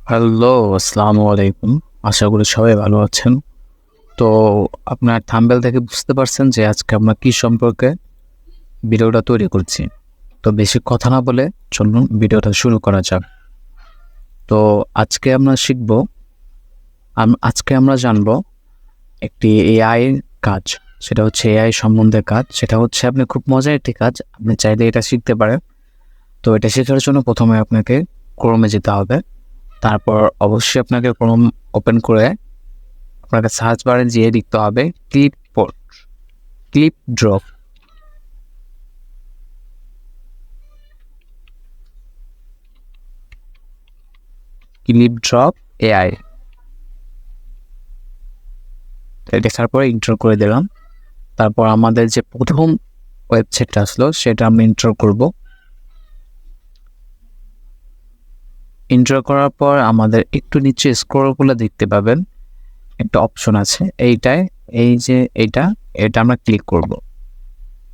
Hello, আসসালামু আলাইকুম। আশা করি সবাই ভালো আছেন। তো আপনার থাম্বনেল থেকে বুঝতে পারছেন যে আজকে আমরা কি সম্পর্কে ভিডিওটা তৈরি করছি। তো বেশি কথা না বলে চলুন ভিডিওটা শুরু করা যাক। তো আজকে আমরা শিখব, আজকে আমরা জানব একটি এআই কাজ। সেটা হচ্ছে এআই সম্বন্ধে কাজ। সেটা হচ্ছে আপনি খুব মজার একটি কাজ। আপনি চাইলে এটা শিখতে পারেন। তো এটা শেখার জন্য প্রথমে আপনাকে ক্রোমে যেতে হবে। তারপর অবশ্যই আপনাকে ক্রোম ওপেন করে আপনাকে সার্চ বারে যেয়ে লিখতে হবে ক্লিপ ড্রপ এআই। এটা তারপরে ইন্টার করে দিলাম। তারপর আমাদের যে প্রথম ওয়েবসাইটটা আসলো সেটা আমি ইন্টার করব। ইন্টার করার পর আমাদের একটু নিচে স্ক্রল করলে দেখতে পাবেন একটা অপশন আছে, এটা আমরা ক্লিক করব।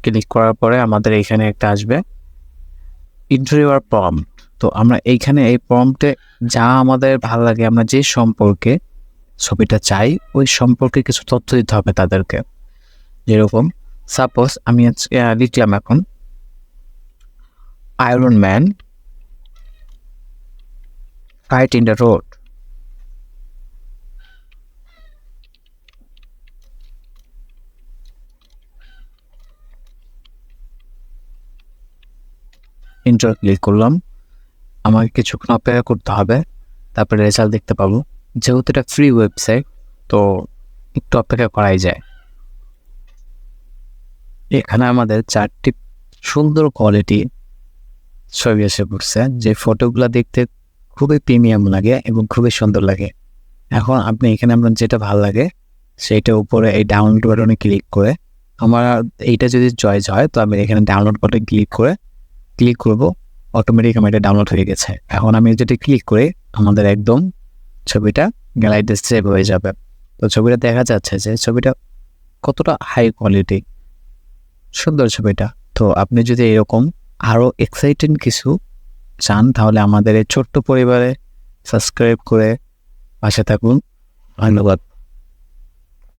ক্লিক করার পরে আমাদের এখানে একটা আসবে ইন্টার প্রম্পট। তো আমরা এইখানে এই প্রম্পটে যা আমাদের ভালো লাগে, আমরা যে সম্পর্কে ছবিটা চাই ওই সম্পর্কে কিছু তথ্য দিতে হবে তাদেরকে। যেরকম সাপোজ আমি লিখলাম এখন iron man fight in the road. Inter click করলাম। আমাকে কিছুক্ষণ অপেক্ষা করতে হবে, তারপরে রেজাল্ট দেখতে পাবো। যেহেতু এটা ফ্রি ওয়েবসাইট তো একটু অপেক্ষা করাই যায়। এখানে আমাদের 4টি সুন্দর কোয়ালিটি ছবি এসে পড়ছে, যে ফটোগুলো দেখতে খুবই প্রিমিয়াম লাগে এবং খুবই সুন্দর লাগে। এখন আপনি এখানে আপনার যেটা ভালো লাগে সেইটা উপরে এই ডাউনলোড বাটনে ক্লিক করে, আমার এইটা যদি চয়েস হয় তো আমি এখানে ডাউনলোড বাটনে ক্লিক করব। অটোমেটিক আমার এটা ডাউনলোড হয়ে গেছে। এখন আমি যদি ক্লিক করি আমাদের একদম ছবিটা গ্যালারিতে সেভ হয়ে যাবে। তো ছবিটা দেখা যাচ্ছে যে ছবিটা কতটা হাই কোয়ালিটি, সুন্দর ছবিটা। তো আপনি যদি এরকম আরও এক্সাইটিং কিছু চান তাহলে আমাদের এই ছোট্ট পরিবারে সাবস্ক্রাইব করে পাশে থাকুন। ধন্যবাদ।